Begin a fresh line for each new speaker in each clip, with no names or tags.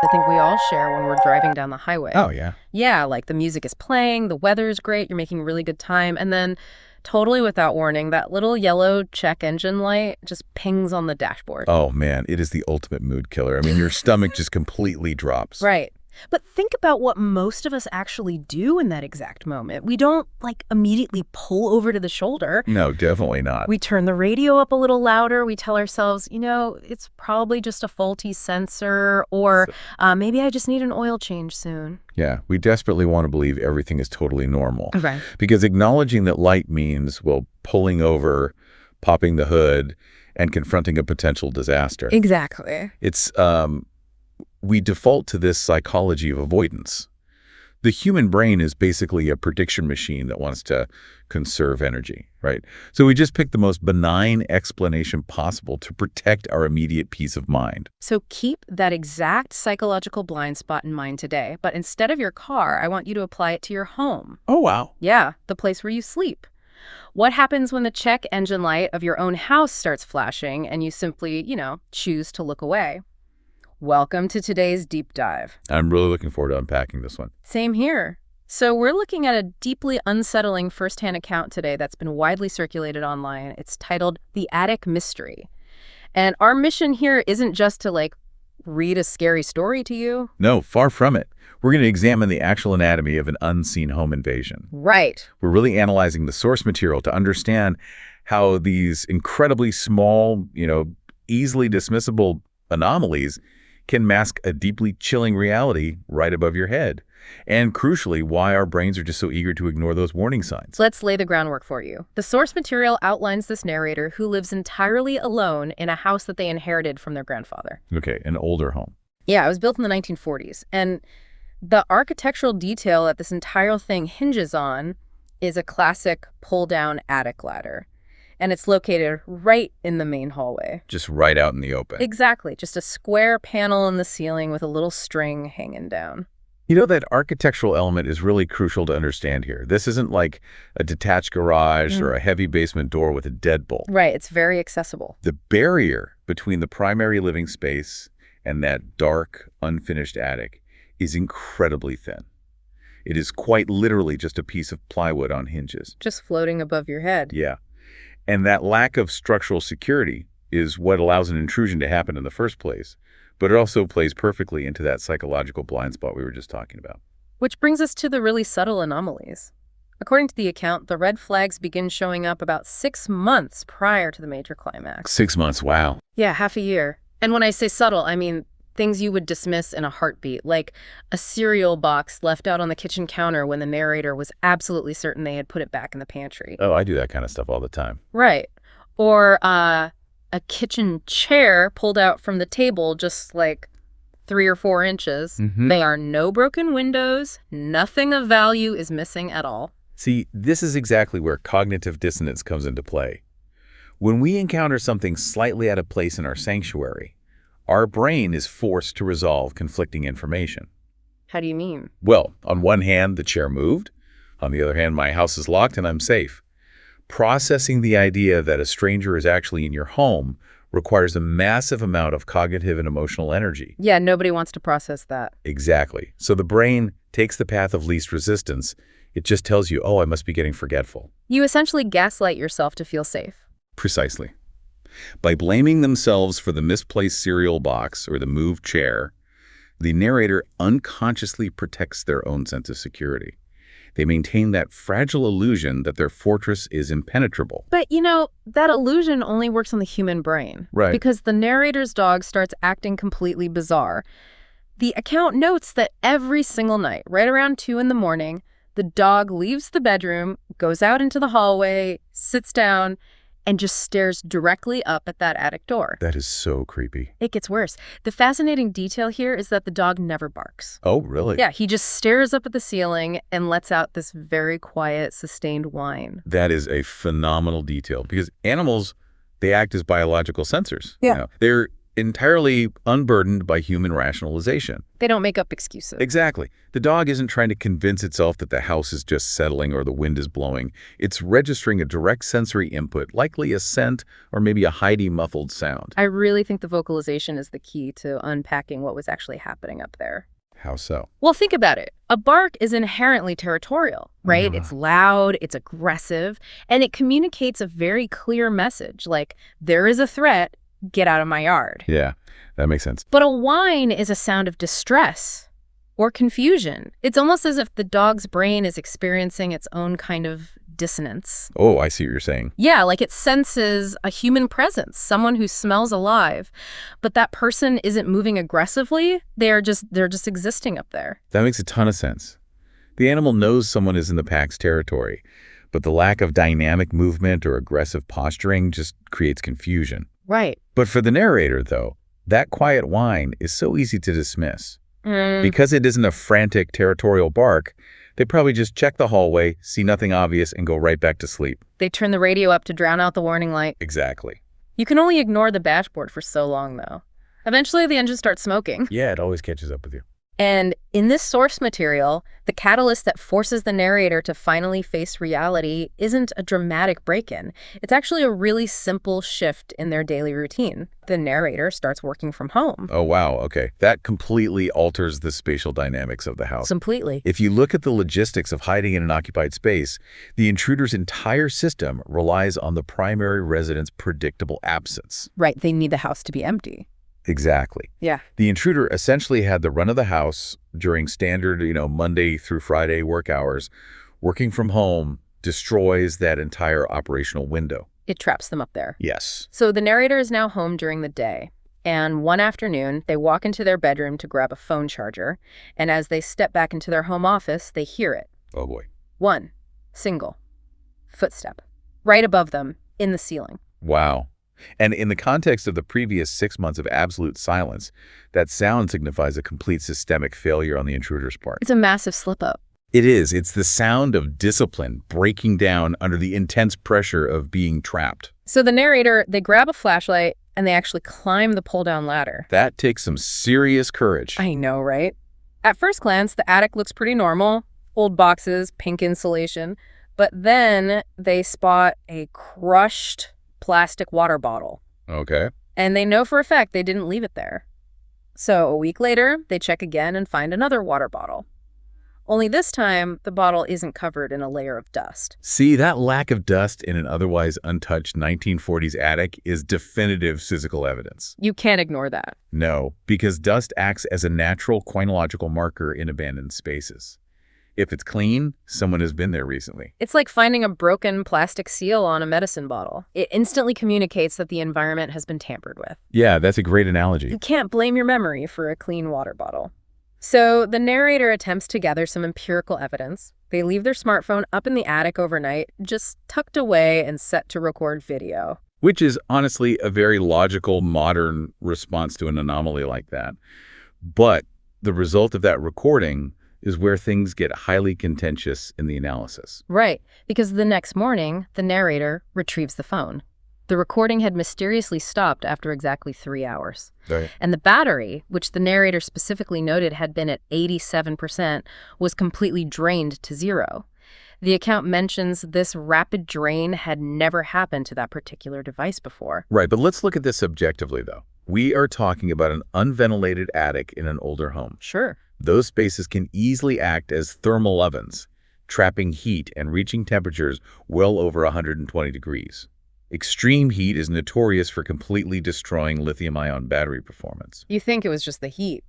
I think we all share when we're driving down the highway.
Oh, yeah.
Yeah, like the music is playing, the weather is great, you're making really good time, and then totally without warning, that little yellow check engine light just pings on the dashboard.
Oh, man, it is the ultimate mood killer. I mean, your stomach just completely drops.
Right. But think about what most of us actually do in that exact moment. We don't, immediately pull over to the shoulder.
No, definitely not.
We turn the radio up a little louder. We tell ourselves, it's probably just a faulty sensor, or maybe I just need an oil change soon.
Yeah, we desperately want to believe everything is totally normal.
Okay.
Because acknowledging that light means, well, pulling over, popping the hood, and confronting a potential disaster.
Exactly.
It's, we default to this psychology of avoidance. The human brain is basically a prediction machine that wants to conserve energy, right? So we just pick the most benign explanation possible to protect our immediate peace of mind.
So keep that exact psychological blind spot in mind today, but instead of your car, I want you to apply it to your home.
Oh, wow.
Yeah, the place where you sleep. What happens when the check engine light of your own house starts flashing and you simply, choose to look away? Welcome to today's deep dive.
I'm really looking forward to unpacking this one.
Same here. So we're looking at a deeply unsettling firsthand account today that's been widely circulated online. It's titled The Attic Mystery. And our mission here isn't just to, read a scary story to you.
No, far from it. We're going to examine the actual anatomy of an unseen home invasion.
Right.
We're really analyzing the source material to understand how these incredibly small, easily dismissible anomalies can mask a deeply chilling reality right above your head. And crucially, why our brains are just so eager to ignore those warning signs.
Let's lay the groundwork for you. The source material outlines this narrator who lives entirely alone in a house that they inherited from their grandfather.
Okay, an older home.
Yeah, it was built in the 1940s. And the architectural detail that this entire thing hinges on is a classic pull-down attic ladder. And it's located right in the main hallway.
Just right out in the open.
Exactly. Just a square panel in the ceiling with a little string hanging down.
That architectural element is really crucial to understand here. This isn't like a detached garage or a heavy basement door with a deadbolt.
Right. It's very accessible.
The barrier between the primary living space and that dark, unfinished attic is incredibly thin. It is quite literally just a piece of plywood on hinges.
Just floating above your head.
Yeah. And that lack of structural security is what allows an intrusion to happen in the first place. But it also plays perfectly into that psychological blind spot we were just talking about.
Which brings us to the really subtle anomalies. According to the account, the red flags begin showing up about 6 months prior to the major climax.
6 months, wow.
Yeah, half a year. And when I say subtle, I mean things you would dismiss in a heartbeat, like a cereal box left out on the kitchen counter when the narrator was absolutely certain they had put it back in the pantry.
Oh, I do that kind of stuff all the time.
Right. Or a kitchen chair pulled out from the table just 3 or 4 inches. There are no broken windows. Nothing of value is missing at all.
See, this is exactly where cognitive dissonance comes into play. When we encounter something slightly out of place in our sanctuary, our brain is forced to resolve conflicting information.
How do you mean?
Well, on one hand, the chair moved. On the other hand, my house is locked and I'm safe. Processing the idea that a stranger is actually in your home requires a massive amount of cognitive and emotional energy.
Yeah, nobody wants to process that.
Exactly. So the brain takes the path of least resistance. It just tells you, oh, I must be getting forgetful.
You essentially gaslight yourself to feel safe.
Precisely. By blaming themselves for the misplaced cereal box or the moved chair, the narrator unconsciously protects their own sense of security. They maintain that fragile illusion that their fortress is impenetrable.
But, that illusion only works on the human brain.
Right.
Because the narrator's dog starts acting completely bizarre. The account notes that every single night, right around 2 in the morning, the dog leaves the bedroom, goes out into the hallway, sits down, and just stares directly up at that attic door.
That is so creepy.
It gets worse. The fascinating detail here is that the dog never barks.
Oh, really?
Yeah, he just stares up at the ceiling and lets out this very quiet, sustained whine.
That is a phenomenal detail because animals, they act as biological sensors.
Yeah.
They're entirely unburdened by human rationalization.
They don't make up excuses.
Exactly. The dog isn't trying to convince itself that the house is just settling or the wind is blowing. It's registering a direct sensory input, likely a scent or maybe a highly muffled sound.
I really think the vocalization is the key to unpacking what was actually happening up there.
How so?
Well, think about it. A bark is inherently territorial, right? It's loud, it's aggressive, and it communicates a very clear message, like, there is a threat, get out of my yard.
Yeah, that makes sense.
But a whine is a sound of distress or confusion. It's almost as if the dog's brain is experiencing its own kind of dissonance.
Oh, I see what you're saying.
Yeah, like it senses a human presence, someone who smells alive, but that person isn't moving aggressively. They're just existing up there.
That makes a ton of sense. The animal knows someone is in the pack's territory, but the lack of dynamic movement or aggressive posturing just creates confusion.
Right.
But for the narrator, though, that quiet whine is so easy to dismiss. Because it isn't a frantic territorial bark, they probably just check the hallway, see nothing obvious, and go right back to sleep.
They turn the radio up to drown out the warning light.
Exactly.
You can only ignore the dashboard for so long, though. Eventually, the engine starts smoking.
Yeah, it always catches up with you.
And in this source material, the catalyst that forces the narrator to finally face reality isn't a dramatic break-in. It's actually a really simple shift in their daily routine. The narrator starts working from home.
Oh, wow. Okay. That completely alters the spatial dynamics of the house.
Completely.
If you look at the logistics of hiding in an occupied space, the intruder's entire system relies on the primary resident's predictable absence.
Right. They need the house to be empty.
Exactly.
Yeah.
The intruder essentially had the run of the house during standard, Monday through Friday work hours. Working from home destroys that entire operational window.
It traps them up there.
Yes.
So the narrator is now home during the day. And one afternoon, they walk into their bedroom to grab a phone charger. And as they step back into their home office, they hear it.
Oh, boy.
One single footstep right above them in the ceiling.
Wow. And in the context of the previous 6 months of absolute silence, that sound signifies a complete systemic failure on the intruder's part.
It's a massive slip-up.
It is. It's the sound of discipline breaking down under the intense pressure of being trapped.
So the narrator, they grab a flashlight and they actually climb the pull-down ladder.
That takes some serious courage.
I know, right? At first glance, the attic looks pretty normal. Old boxes, pink insulation. But then they spot a crushed plastic water bottle.
Okay.
And they know for a fact they didn't leave it there. So a week later, they check again and find another water bottle. Only this time, the bottle isn't covered in a layer of dust.
See, that lack of dust in an otherwise untouched 1940s attic is definitive physical evidence.
You can't ignore that.
No, because dust acts as a natural chronological marker in abandoned spaces. If it's clean, someone has been there recently.
It's like finding a broken plastic seal on a medicine bottle. It instantly communicates that the environment has been tampered with.
Yeah, that's a great analogy.
You can't blame your memory for a clean water bottle. So the narrator attempts to gather some empirical evidence. They leave their smartphone up in the attic overnight, just tucked away and set to record video.
Which is honestly a very logical, modern response to an anomaly like that. But the result of that recording is where things get highly contentious in the analysis.
Right, because the next morning, the narrator retrieves the phone. The recording had mysteriously stopped after exactly 3 hours.
Right.
And the battery, which the narrator specifically noted had been at 87%, was completely drained to zero. The account mentions this rapid drain had never happened to that particular device before.
Right, but let's look at this objectively, though. We are talking about an unventilated attic in an older home.
Sure.
Those spaces can easily act as thermal ovens, trapping heat and reaching temperatures well over 120 degrees. Extreme heat is notorious for completely destroying lithium-ion battery performance.
You think it was just the heat.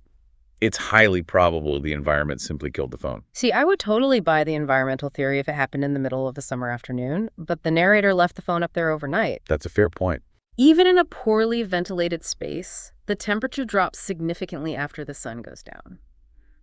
It's highly probable the environment simply killed the phone.
See, I would totally buy the environmental theory if it happened in the middle of a summer afternoon, but the narrator left the phone up there overnight.
That's a fair point.
Even in a poorly ventilated space, the temperature drops significantly after the sun goes down.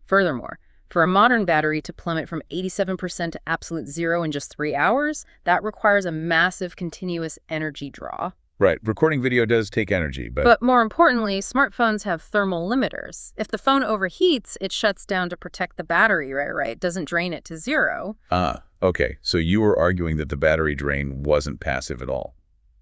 Furthermore, for a modern battery to plummet from 87% to absolute zero in just 3 hours, that requires a massive continuous energy draw.
Right. Recording video does take energy,
But more importantly, smartphones have thermal limiters. If the phone overheats, it shuts down to protect the battery, right? It doesn't drain it to zero.
Okay. So you were arguing that the battery drain wasn't passive at all.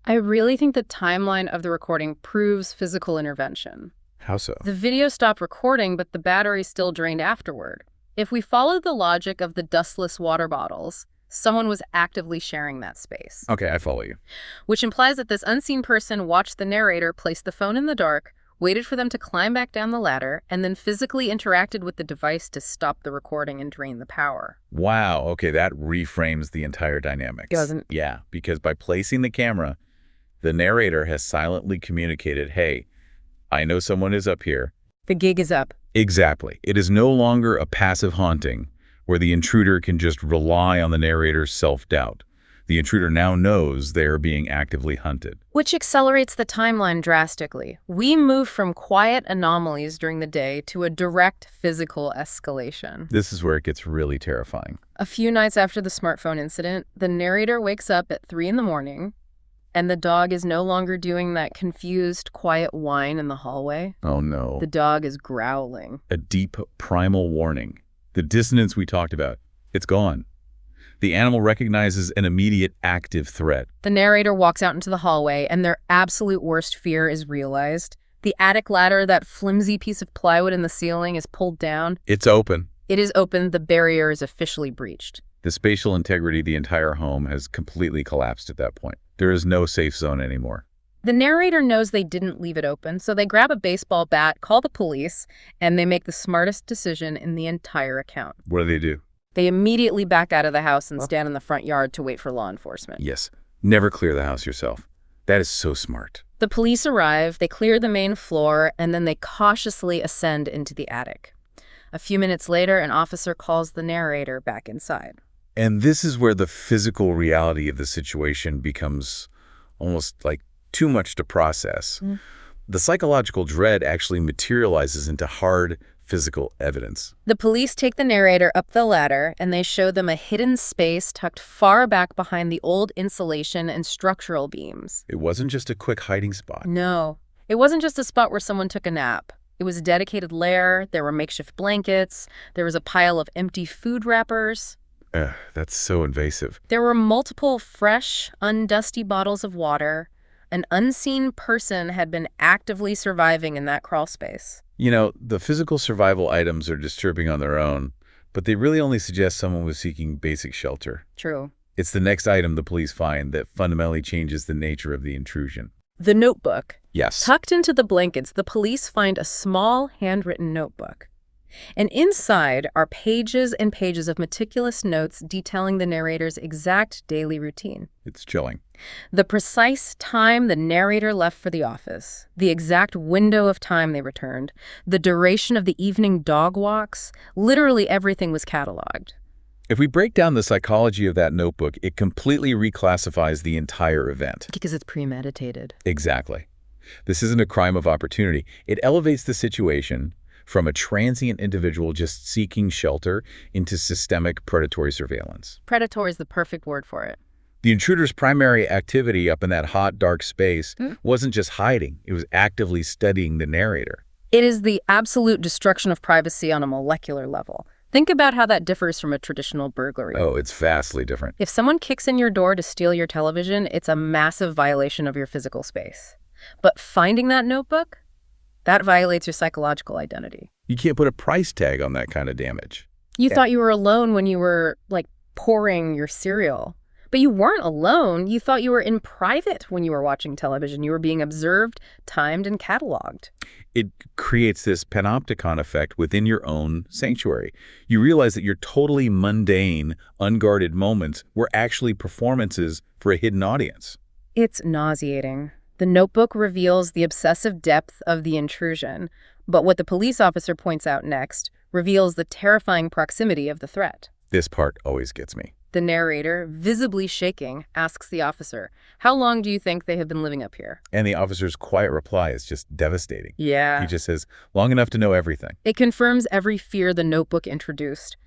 I really think the timeline of the recording proves physical intervention.
How so?
The video stopped recording, but the battery still drained afterward. If we followed the logic of the dustless water bottles, someone was actively sharing that space.
Okay, I follow you.
Which implies that this unseen person watched the narrator place the phone in the dark, waited for them to climb back down the ladder, and then physically interacted with the device to stop the recording and drain the power.
Wow, okay, that reframes the entire dynamics.
Doesn't?
Yeah, because by placing the camera, the narrator has silently communicated, hey, I know someone is up here.
The gig is up.
Exactly. It is no longer a passive haunting where the intruder can just rely on the narrator's self-doubt. The intruder now knows they are being actively hunted.
Which accelerates the timeline drastically. We move from quiet anomalies during the day to a direct physical escalation.
This is where it gets really terrifying.
A few nights after the smartphone incident, the narrator wakes up at 3 in the morning, and the dog is no longer doing that confused, quiet whine in the hallway.
Oh no.
The dog is growling.
A deep, primal warning. The dissonance we talked about, it's gone. The animal recognizes an immediate active threat.
The narrator walks out into the hallway, and their absolute worst fear is realized. The attic ladder, that flimsy piece of plywood in the ceiling, is pulled down.
It's open.
It is open. The barrier is officially breached.
The spatial integrity of the entire home has completely collapsed at that point. There is no safe zone anymore.
The narrator knows they didn't leave it open, so they grab a baseball bat, call the police, and they make the smartest decision in the entire account.
What do?
They immediately back out of the house and stand in the front yard to wait for law enforcement.
Yes. Never clear the house yourself. That is so smart.
The police arrive, they clear the main floor, and then they cautiously ascend into the attic. A few minutes later, an officer calls the narrator back inside.
And this is where the physical reality of the situation becomes almost like too much to process. The psychological dread actually materializes into hard physical evidence.
The police take the narrator up the ladder, and they show them a hidden space tucked far back behind the old insulation and structural beams.
It wasn't just a quick hiding spot.
No, it wasn't just a spot where someone took a nap. It was a dedicated lair, there were makeshift blankets, there was a pile of empty food wrappers.
That's so invasive.
There were multiple fresh, undusty bottles of water. An unseen person had been actively surviving in that crawl space.
You know, the physical survival items are disturbing on their own, but they really only suggest someone was seeking basic shelter.
True.
It's the next item the police find that fundamentally changes the nature of the intrusion.
The notebook.
Yes.
Tucked into the blankets, the police find a small, handwritten notebook. And inside are pages and pages of meticulous notes detailing the narrator's exact daily routine.
It's chilling.
The precise time the narrator left for the office, the exact window of time they returned, the duration of the evening dog walks, literally everything was cataloged.
If we break down the psychology of that notebook, it completely reclassifies the entire event.
Because it's premeditated.
Exactly. This isn't a crime of opportunity. It elevates the situation from a transient individual just seeking shelter into systemic predatory surveillance.
Predatory is the perfect word for it.
The intruder's primary activity up in that hot, dark space wasn't just hiding. It was actively studying the narrator.
It is the absolute destruction of privacy on a molecular level. Think about how that differs from a traditional burglary.
Oh, it's vastly different.
If someone kicks in your door to steal your television, it's a massive violation of your physical space. But finding that notebook, that violates your psychological identity.
You can't put a price tag on that kind of damage.
You thought you were alone when you were, pouring your cereal. But you weren't alone. You thought you were in private when you were watching television. You were being observed, timed, and cataloged.
It creates this panopticon effect within your own sanctuary. You realize that your totally mundane, unguarded moments were actually performances for a hidden audience.
It's nauseating. The notebook reveals the obsessive depth of the intrusion, but what the police officer points out next reveals the terrifying proximity of the threat.
This part always gets me.
The narrator, visibly shaking, asks the officer, "How long do you think they have been living up here?"
And the officer's quiet reply is just devastating.
Yeah.
He just says, long enough to know everything.
It confirms every fear the notebook introduced.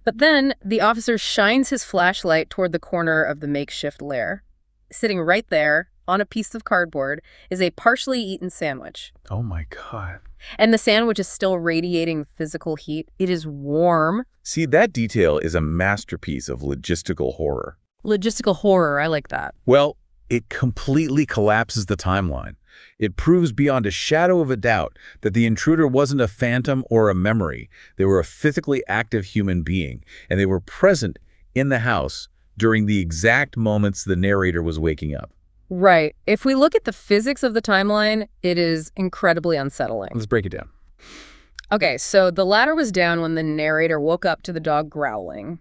But then the officer shines his flashlight toward the corner of the makeshift lair. Sitting right there, on a piece of cardboard, is a partially eaten sandwich.
Oh my God.
And the sandwich is still radiating physical heat. It is warm.
See, that detail is a masterpiece of logistical horror.
Logistical horror, I like that.
Well, It completely collapses the timeline. It proves beyond a shadow of a doubt that the intruder wasn't a phantom or a memory. They were a physically active human being, and they were present in the house during the exact moments the narrator was waking up.
Right. If we look at the physics of the timeline, it is incredibly unsettling.
Let's break it down.
Okay, so the ladder was down when the narrator woke up to the dog growling.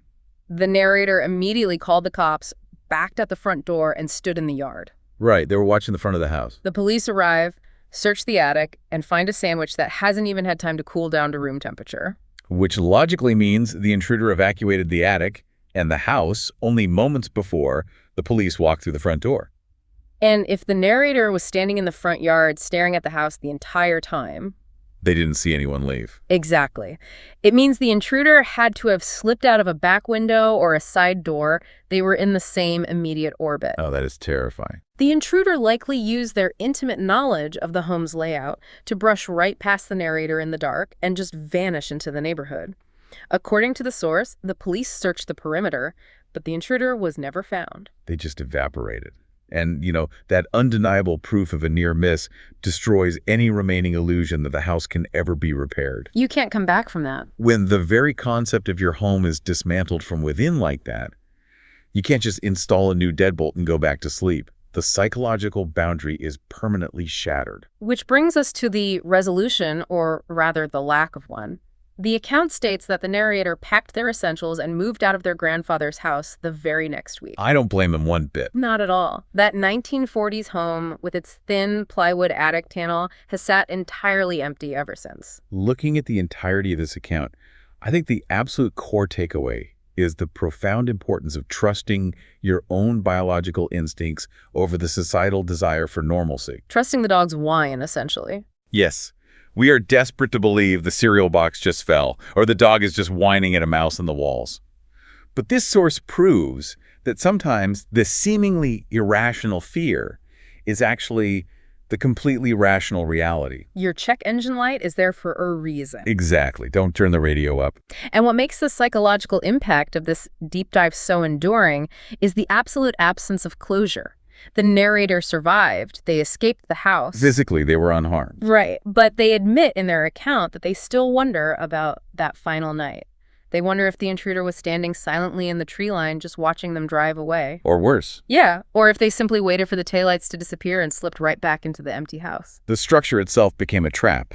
The narrator immediately called the cops, backed at the front door, and stood in the yard.
Right, they were watching the front of the house.
The police arrive, search the attic, and find a sandwich that hasn't even had time to cool down to room temperature.
Which logically means the intruder evacuated the attic and the house only moments before the police walked through the front door.
And if the narrator was standing in the front yard staring at the house the entire time...
They didn't see anyone leave.
Exactly. It means the intruder had to have slipped out of a back window or a side door. They were in the same immediate orbit.
Oh, that is terrifying.
The intruder likely used their intimate knowledge of the home's layout to brush right past the narrator in the dark and just vanish into the neighborhood. According to the source, the police searched the perimeter, but the intruder was never found.
They just evaporated. And, that undeniable proof of a near miss destroys any remaining illusion that the house can ever be repaired.
You can't come back from that.
When the very concept of your home is dismantled from within like that, you can't just install a new deadbolt and go back to sleep. The psychological boundary is permanently shattered.
Which brings us to the resolution, or rather the lack of one. The account states that the narrator packed their essentials and moved out of their grandfather's house the very next week.
I don't blame him one bit.
Not at all. That 1940s home with its thin plywood attic panel has sat entirely empty ever since.
Looking at the entirety of this account, I think the absolute core takeaway is the profound importance of trusting your own biological instincts over the societal desire for normalcy.
Trusting the dog's whine, essentially.
Yes. We are desperate to believe the cereal box just fell, or the dog is just whining at a mouse in the walls. But this source proves that sometimes the seemingly irrational fear is actually the completely rational reality.
Your check engine light is there for a reason.
Exactly. Don't turn the radio up.
And what makes the psychological impact of this deep dive so enduring is the absolute absence of closure. The narrator survived. They escaped the house.
Physically, they were unharmed.
Right. But they admit in their account that they still wonder about that final night. They wonder if the intruder was standing silently in the tree line just watching them drive away.
Or worse.
Yeah. Or if they simply waited for the taillights to disappear and slipped right back into the empty house.
The structure itself became a trap.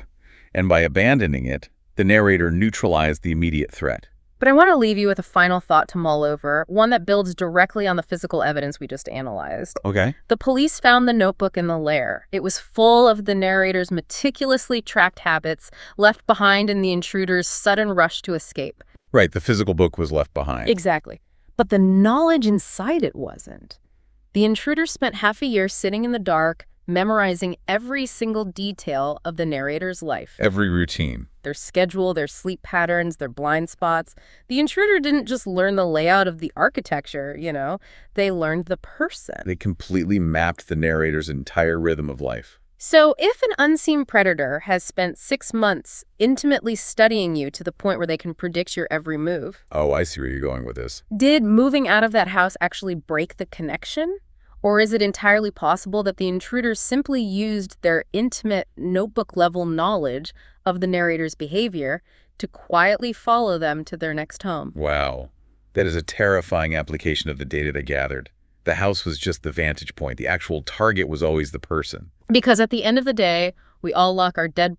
And by abandoning it, the narrator neutralized the immediate threat.
But I want to leave you with a final thought to mull over, one that builds directly on the physical evidence we just analyzed.
Okay.
The police found the notebook in the lair. It was full of the narrator's meticulously tracked habits left behind in the intruder's sudden rush to escape.
Right, the physical book was left behind.
Exactly. But the knowledge inside it wasn't. The intruder spent half a year sitting in the dark, memorizing every single detail of the narrator's life.
Every routine.
Their schedule, their sleep patterns, their blind spots. The intruder didn't just learn the layout of the architecture, they learned the person.
They completely mapped the narrator's entire rhythm of life.
So if an unseen predator has spent 6 months intimately studying you to the point where they can predict your every move.
Oh, I see where you're going with this.
Did moving out of that house actually break the connection? Or is it entirely possible that the intruders simply used their intimate notebook-level knowledge of the narrator's behavior to quietly follow them to their next home?
Wow. That is a terrifying application of the data they gathered. The house was just the vantage point. The actual target was always the person.
Because at the end of the day, we all lock our deadbolt